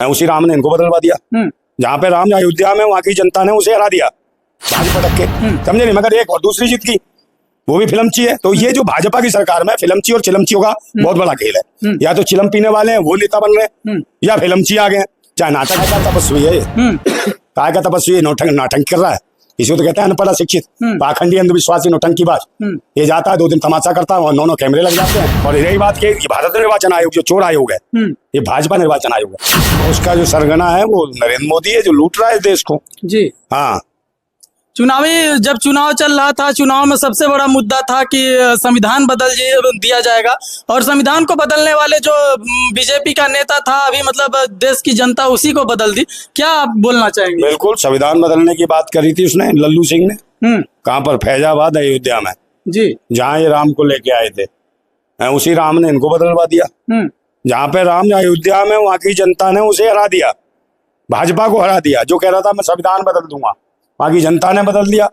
उसी राम ने इनको बदलवा दिया। जहाँ पे राम अयोध्या में वहां की जनता ने उसे हरा दिया भाजपा पटक के, समझे नहीं। मगर एक और दूसरी जीत की, वो भी फिल्मची है। तो ये जो भाजपा की सरकार में फिल्मची और चिलमचियों का बहुत बड़ा खेल है। या तो चिलम पीने वाले हैं वो नेता बन रहे हैं, या फिल्मची आ गए। चाहे नाटक का तपस्वी है, काय का तपस्वी नाटक कर रहा है, इसी को तो कहते हैं अनपढ़ अशिक्षित, पाखंडी, अंधविश्वासी, नौटंकी बाज। ये जाता है 2 दिन तमाशा करता है, 9 कैमरे लग जाते हैं। और यही बात कि भारत निर्वाचन आयोग जो चोर आयोग है, ये भाजपा निर्वाचन आयोग है। उसका जो सरगना है वो नरेंद्र मोदी है, जो लूट रहा है देश को। जी हाँ, जब चुनाव चल रहा था, चुनाव में सबसे बड़ा मुद्दा था कि संविधान बदल दिया जाएगा, और संविधान को बदलने वाले जो बीजेपी का नेता था अभी, मतलब देश की जनता उसी को बदल दी। क्या आप बोलना चाहेंगे? बिल्कुल, संविधान बदलने की बात करी थी उसने, लल्लू सिंह ने। कहाँ पर? फैजाबाद, अयोध्या में जी, जहाँ ये राम को लेके आए थे, उसी राम ने इनको बदलवा दिया। जहाँ पे राम अयोध्या में वहां की जनता ने उसे हरा दिया, भाजपा को हरा दिया। जो कह रहा था मैं संविधान बदल दूंगा, वहां की जनता ने बदल दिया,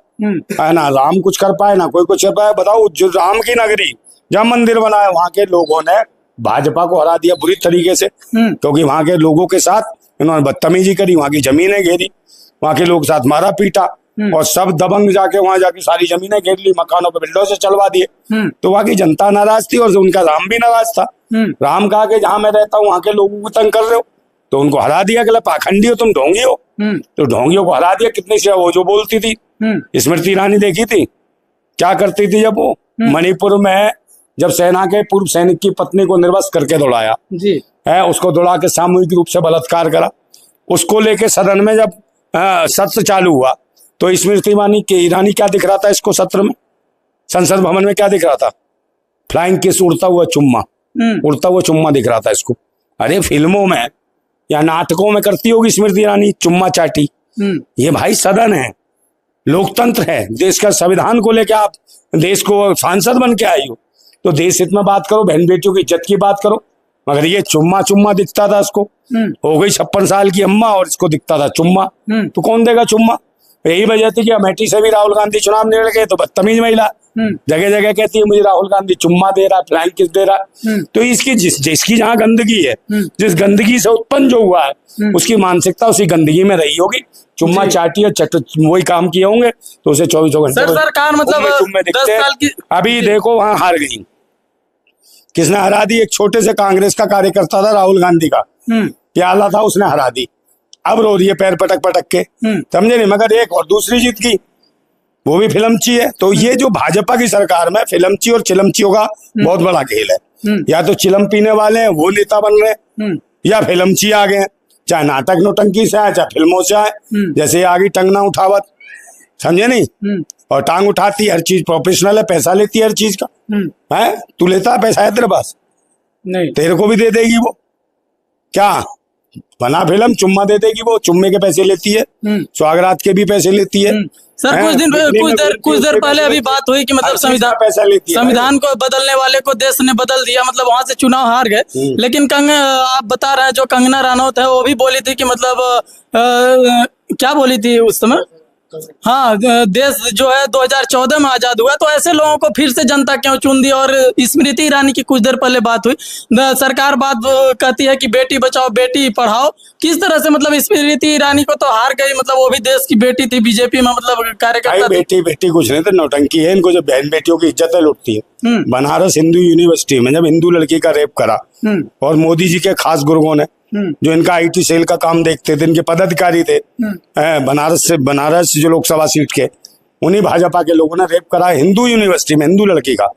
है ना। राम कुछ कर पाए ना कोई कुछ कर पाए। बताओ, जो राम की नगरी जहाँ मंदिर बना है, वहां के लोगों ने भाजपा को हरा दिया बुरी तरीके से, क्योंकि वहां के लोगों के साथ इन्होंने बदतमीजी करी, वहां की जमीनें घेरी, वहां के लोग साथ मारा पीटा, और सब दबंग जाके वहां जाके सारी जमीनें घेर ली, मकानों पे बिल्डों से चलवा दिए। तो वहां की जनता नाराज थी, और उनका राम भी नाराज था। राम कहा कि जहां मैं रहता हूँ वहां के लोगों को तंग कर रहे हो, तो उनको हरा दिया। कि पाखंडी हो तुम, ढोंगी हो, तो ढोंगियों को हरा दिया। कितनी से वो जो बोलती थी स्मृति ईरानी, देखी थी क्या करती थी जब वो मणिपुर में, जब सेना के पूर्व सैनिक की पत्नी को निर्वस्त्र करके दौड़ाया जी है, उसको दौड़ा के सामूहिक रूप से बलात्कार करा, उसको लेके सदन में जब सत्र चालू हुआ, तो स्मृति ईरानी क्या दिख रहा था इसको सत्र में, संसद भवन में क्या दिख रहा था? फ्लाइंग किस, उड़ता हुआ चुम्मा, उड़ता हुआ चुम्मा दिख रहा था इसको। अरे फिल्मों में या नाटकों में करती होगी स्मृति ईरानी चुम्मा चाटी। ये भाई सदन है, लोकतंत्र है, देश का संविधान को लेकर आप देश को सांसद बन के आई हो, तो देश हित में बात करो, बहन बेटियों की इज्जत की बात करो। मगर ये चुम्मा चुम्मा दिखता था इसको, हो गई 56 साल की अम्मा और इसको दिखता था चुम्मा। तो कौन देगा चुम्मा? यही वजह थी कि अमेठी से भी राहुल गांधी चुनाव लड़ गए, तो बदतमीज महिला जगह जगह कहती है मुझे राहुल गांधी चुम्मा दे रहा, फ्लाइंग किस दे रहा। तो इसकी जिसकी जहाँ गंदगी है, जिस गंदगी से उत्पन्न जो हुआ है, उसकी मानसिकता उसी गंदगी में रही होगी। चुम्मा चाटी और वही काम किए होंगे, तो उसे 24 घंटे सरकार मतलब 10 साल की। अभी देखो वहां हार गई, किसने हरा दी? एक छोटे से कांग्रेस का कार्यकर्ता था, राहुल गांधी का प्याला था, उसने हरा दी। अब रो रही है पैर पटक पटक के, समझे नहीं। मगर एक और दूसरी जीत की, वो भी फिल्मची है। तो ये जो भाजपा की सरकार में फिल्मची और चिलमचियों का बहुत बड़ा खेल है। या तो चिलम पीने वाले हैं वो नेता बन रहे हैं, या फिल्मची आ गए, चाहे नाटक नोटंकी से आए, चाहे फिल्मों से आए। जैसे आ गई टंगना उठावत, समझे नहीं। और टांग उठाती है, हर चीज प्रोफेशनल है, पैसा लेती है हर चीज का। है तू लेता है पैसा, है तेरे पास? नहीं, तेरे को भी दे देगी वो। क्या बना फिल्म, चुम्मा दे देगी वो, चुम्मे के पैसे लेती है, स्वागरात के भी पैसे लेती है। सर कुछ देर पहले अभी बात हुई कि मतलब संविधान को बदलने वाले को देश ने बदल दिया, मतलब वहां से चुनाव हार गए। लेकिन आप बता रहे हैं जो कंगना रनौत है वो भी बोली थी कि मतलब क्या बोली थी उस समय, हाँ देश जो है 2014 में आजाद हुआ, तो ऐसे लोगों को फिर से जनता क्यों चुन दी। और स्मृति ईरानी की कुछ देर पहले बात हुई, सरकार बात कहती है कि बेटी बचाओ बेटी पढ़ाओ। किस तरह से मतलब स्मृति ईरानी को तो हार गई, मतलब वो भी देश की बेटी थी, बीजेपी में मतलब कार्यकर्ता। बेटी बेटी कुछ नहीं, तो नौटंकी है। इनको जो बहन बेटियों की इज्जत है लुटती है। बनारस हिंदू यूनिवर्सिटी में जब हिंदू लड़की का रेप करा, और मोदी जी के खास गुर्गों ने, जो इनका आईटी सेल का काम देखते थे, इनके पदाधिकारी थे बनारस जो लोकसभा सीट के, उन्हीं भाजपा के लोगों ने रेप करा हिंदू यूनिवर्सिटी में, हिंदू लड़की का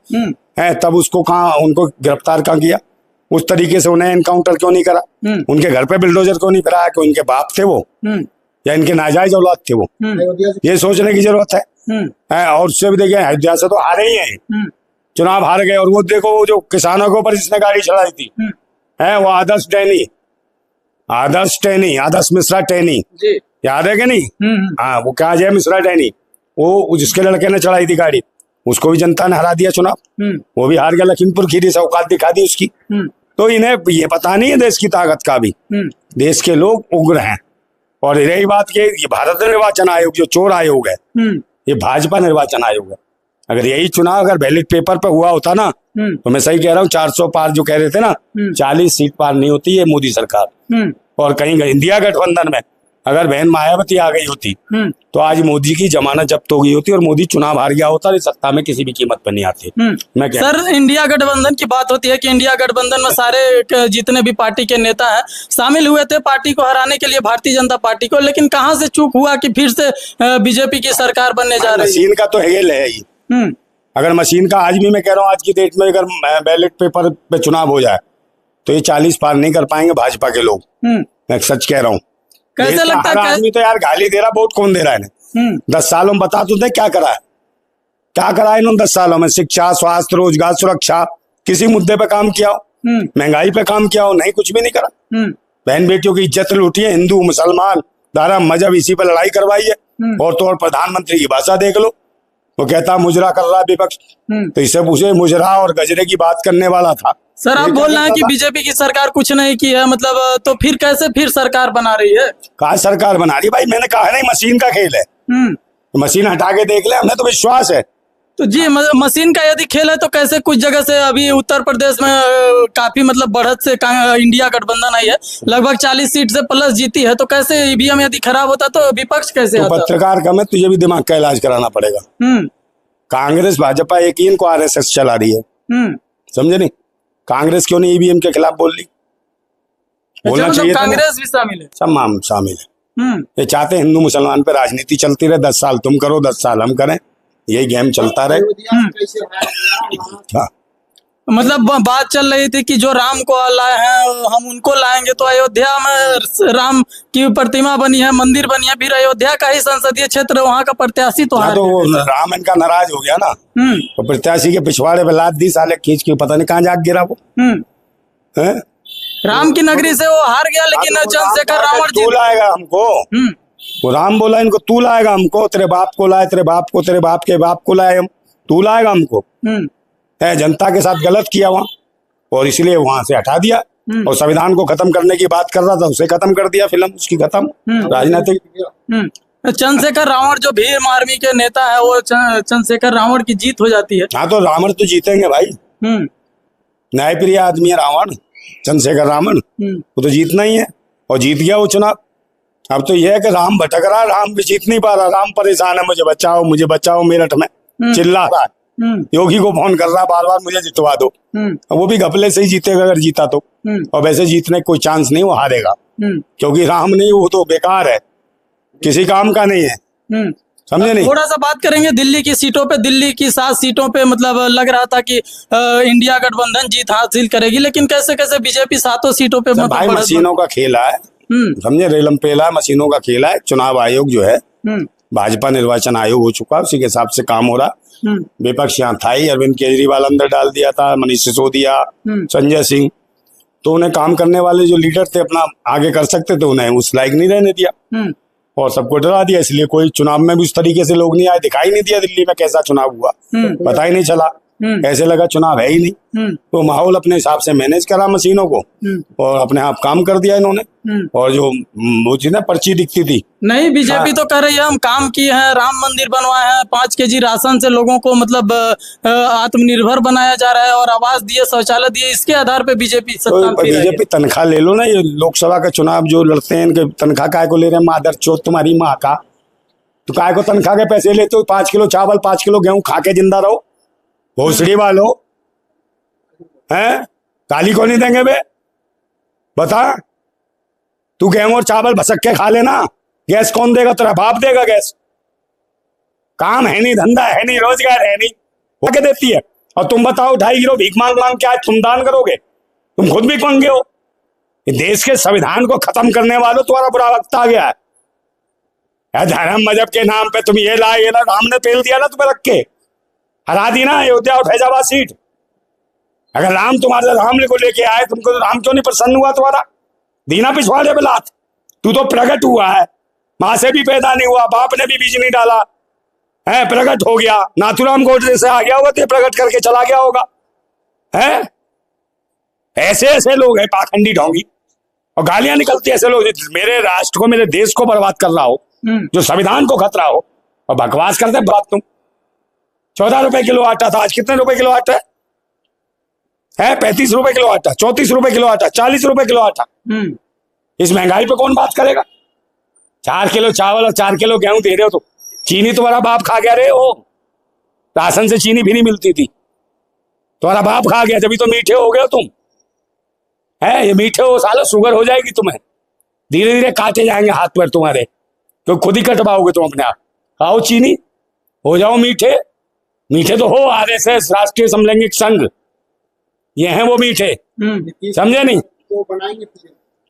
है। तब उसको कहाँ, उनको गिरफ्तार कहाँ किया? उस तरीके से उन्हें एनकाउंटर क्यों नहीं करा? उनके घर पे बिल्डोजर क्यों नहीं कराया? कि उनके बाप थे वो, या इनके नाजायज औलाद थे वो? ये सोचने की जरूरत है। और उससे भी देखिए, अयोध्या से तो हारे ही हैं, चुनाव हार गए। और वो देखो, वो जो किसानों के ऊपर जिसने गाड़ी चढ़ाई थी, है वो आदर्श मिश्रा टैनी, याद है कि नहीं? हाँ, वो क्या जय मिश्रा टैनी, वो जिसके लड़के ने चढ़ाई थी गाड़ी, उसको भी जनता ने हरा दिया चुनाव। वो भी हार गया, लखीमपुर खीरी से औकात दिखा दी उसकी। तो इन्हें ये पता नहीं है देश की ताकत का भी। देश के लोग उग्र हैं। और रही बात कि ये भारत निर्वाचन आयोग जो चोर आयोग है, ये भाजपा निर्वाचन आयोग है। अगर यही चुनाव अगर बैलेट पेपर पे हुआ होता ना, तो मैं सही कह रहा हूँ, 400 पार जो कह रहे थे ना, 40 सीट पार नहीं होती है मोदी सरकार। और कहीं इंडिया गठबंधन में अगर बहन मायावती आ गई होती तो आज मोदी की जमानत जब्त हो गई होती और मोदी चुनाव हार गया होता और इस सत्ता में किसी भी कीमत पर नहीं आती। मैं सर इंडिया गठबंधन की बात होती है कि इंडिया गठबंधन में सारे जितने भी पार्टी के नेता हैं शामिल हुए थे पार्टी को हराने के लिए, भारतीय जनता पार्टी को, लेकिन कहां से चूक हुआ कि फिर से बीजेपी की सरकार बनने जा रही है? मशीन का तो हेल है ही। अगर मशीन का आज भी मैं कह रहा हूँ आज की डेट में अगर बैलेट पेपर पे चुनाव हो जाए तो ये 40 पार नहीं कर पाएंगे भाजपा के लोग। मैं सच कह रहा हूँ। कैसे लगता है? आदमी तो यार गाली दे रहा, वोट कौन दे रहा है इन्हें? 10 सालों में बता तो दे क्या करा है, क्या करा है इन्होंने 10 सालों में? शिक्षा, स्वास्थ्य, रोजगार, सुरक्षा, किसी मुद्दे पे काम किया हो? महंगाई पे काम किया हो? नहीं, कुछ भी नहीं करा। बहन बेटियों की इज्जत लूटी है, हिंदू मुसलमान धर्म मजहब इसी पर लड़ाई करवाई है। और तो और प्रधानमंत्री की भाषा देख लो, वो कहता मुजरा कर रहा विपक्ष, तो इससे पूछे मुजरा और गजरे की बात करने वाला था। सर आप बोल रहे हैं कि बीजेपी की सरकार कुछ नहीं की है, मतलब तो फिर कैसे फिर सरकार बना रही है? कहा सरकार बना रही भाई, मैंने कहा नहीं मशीन का खेल है। तो मशीन हटा के देख ले, हमें तो विश्वास है। तो जी मशीन का यदि खेल है तो कैसे कुछ जगह से अभी उत्तर प्रदेश में काफी मतलब बढ़त से इंडिया गठबंधन आई है, लगभग 40 सीट से प्लस जीती है, तो कैसे ईवीएम यदि खराब होता तो विपक्ष कैसे तो आता? पत्रकार का मैं तुझे भी दिमाग का इलाज कराना पड़ेगा। कांग्रेस भाजपा एक ही इनको आरएसएस चला रही है, समझे नहीं? कांग्रेस क्यों नहीं ईवीएम के खिलाफ बोल रही? बोलना चाहिए था। कांग्रेस भी शामिल है, सब शामिल है। ये चाहते हिंदू मुसलमान पे राजनीति चलती रहे, 10 साल तुम करो 10 साल हम करें, यही गेम चलता रहे। हाँ। मतलब बात चल रही थी कि जो राम को लाए हैं हम उनको लाएंगे, तो अयोध्या में राम की प्रतिमा बनी है, मंदिर बनी है, फिर अयोध्या का ही संसदीय क्षेत्र, वहाँ का प्रत्याशी तो हार तो राम इनका नाराज हो गया ना, तो प्रत्याशी के पिछवाड़े पे लाद दी साले खींच के, पता नहीं कहाँ जाग गिरा वो। राम की नगरी से वो हार गया, लेकिन चंद्रशेखर रावण जी तू लाएगा हमको, वो राम बोला इनको तू लाएगा हमको, तेरे बाप को लाए, तेरे बाप को, तेरे बाप के बाप को लाए हम, तू लाएगा हमको। है जनता के साथ गलत किया वहाँ, और इसलिए वहां से हटा दिया, और संविधान को खत्म करने की बात कर रहा था उसे खत्म कर दिया, फिल्म उसकी खत्म, राजनीतिक। चंद्रशेखर रावण जो भीम आर्मी के नेता है वो चंद्रशेखर रावण की जीत हो जाती है। हाँ तो रावण तो जीतेंगे भाई, न्यायप्रिय आदमी है रावण, चंद्रशेखर रावण, वो तो जीतना ही है, और जीत गया वो चुनाव। अब तो यह है कि राम भटक रहा, राम भी जीत नहीं पा रहा, राम परेशान है, मुझे बचाओ मेरठ में चिल्ला रहा है, योगी को फोन कर रहा बार बार मुझे जितवा दो। वो भी घपले से ही जीतेगा अगर जीता तो, और वैसे जीतने कोई चांस नहीं, वो हारेगा, क्योंकि राम नहीं, वो तो बेकार है, किसी काम का नहीं है, समझे नहीं? थोड़ा सा बात करेंगे दिल्ली की सीटों पे। दिल्ली की 7 सीटों पे मतलब लग रहा था कि इंडिया गठबंधन जीत हासिल करेगी, लेकिन कैसे कैसे बीजेपी 7 सीटों पे भाई मशीनों का खेल है, समझे? रेलम पेला मशीनों का खेल है। चुनाव आयोग जो है भाजपा निर्वाचन आयोग हो चुका, उसी के हिसाब से काम हो रहा। विपक्ष यहाँ था ही, अरविंद केजरीवाल अंदर डाल दिया था, मनीष सिसोदिया, संजय सिंह, तो उन्हें काम करने वाले जो लीडर थे अपना आगे कर सकते थे, उन्हें उस लायक नहीं रहने दिया और सबको डरा दिया। इसलिए कोई चुनाव में भी उस तरीके से लोग नहीं आए, दिखाई नहीं दिया दिल्ली में कैसा चुनाव हुआ, पता ही नहीं चला, ऐसे लगा चुनाव है ही नहीं। तो माहौल अपने हिसाब से मैनेज करा मशीनों को, और अपने आप काम कर दिया इन्होंने। और जो वो चीज ना पर्ची दिखती थी, नहीं बीजेपी तो कह रही है हम काम किए हैं, राम मंदिर बनवाए हैं, 5 केजी राशन से लोगों को मतलब आत्मनिर्भर बनाया जा रहा है, और आवास दिए, शौचालय दिए, इसके आधार पे बीजेपी बीजेपी तनख्वाह ले लो ना, ये लोकसभा का चुनाव जो लड़ते हैं इनके तनख्वाह काय को ले रहे हैं? मादर चोट तुम्हारी माँ का, तो काय को तनख्वाह के पैसे लेते हो? 5 किलो चावल 5 किलो गेहूं खा के जिंदा रहो, भोसड़ी वालो हैं? काली को नहीं देंगे बे, बता? तू गेहूं और चावल भसक के खा लेना, गैस कौन देगा? तेरा बाप देगा गैस। काम है नहीं, धंधा है नहीं, रोजगार है नहीं, वो क्या देती है? और तुम बताओ 2.5 किलो भीख मांग मांग के आज तुम दान करोगे? तुम खुद भी पंगे हो। देश के संविधान को खत्म करने वालों, तुम्हारा बुरा वक्त आ गया है। धर्म मजहब के नाम पे तुम ये लाए, ये ना, राम ने पेल दिया ना तुम्हें रख के, हरा दी ना अयोध्या और फैजाबाद सीट। अगर राम तुम्हारे राम को लेके आए, तुमको तो राम क्यों नहीं प्रसन्न हुआ तुम्हारा? दीना पिछवाड़े पे लात, तू तो प्रकट हुआ है, माँ से भी पैदा नहीं हुआ, बाप ने भी बीज नहीं डाला है, प्रकट हो गया। नाथुराम गोडसे से आ गया होगा तो प्रकट करके चला गया होगा है। ऐसे ऐसे लोग हैं पाखंडी ढोंगी, और गालियां निकलती है ऐसे लोग। मेरे राष्ट्र को, मेरे देश को बर्बाद कर रहा हो, जो संविधान को खतरा हो, और बकवास करते बात। तुम 14 रुपए किलो आटा था, आज कितने रुपए किलो आटा है? 35 रुपए किलो आटा, 34 रुपए किलो आटा, 40 रुपए किलो आटा। इस महंगाई पे कौन बात करेगा? 4 किलो चावल और 4 किलो गेहूं दे रहे हो तो चीनी तुम्हारा बाप खा गया रे। हो राशन से चीनी भी नहीं मिलती थी, तुम्हारा बाप खा गया, जब तो मीठे हो गए हो तुम। है ये मीठे हो सालो, शुगर हो जाएगी तुम्हें, धीरे धीरे काटे जाएंगे हाथ पैर तुम्हारे, तो खुद ही कटवाओगे तुम अपने आप। खाओ चीनी, हो जाओ मीठे। मीठे तो हो, आरएसएस राष्ट्रीय समलैंगिक संघ, ये हैं वो मीठे, समझे नहीं?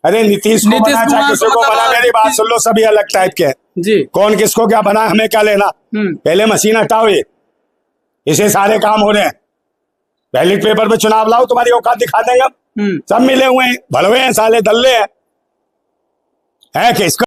अरे नीतीश को बना चाहे किसी को बना, मेरी बात सुन लो, सभी अलग टाइप के हैं जी। कौन किसको क्या बना, हमें क्या लेना। पहले मशीन हटाओ, ये इसे सारे काम हो रहे हैं। बैलेट पेपर पे चुनाव लाओ, तुम्हारी औकात दिखा देंगे हम। सब मिले हुए हैं, भड़वे हैं साले, दल्ले हैं, है किसको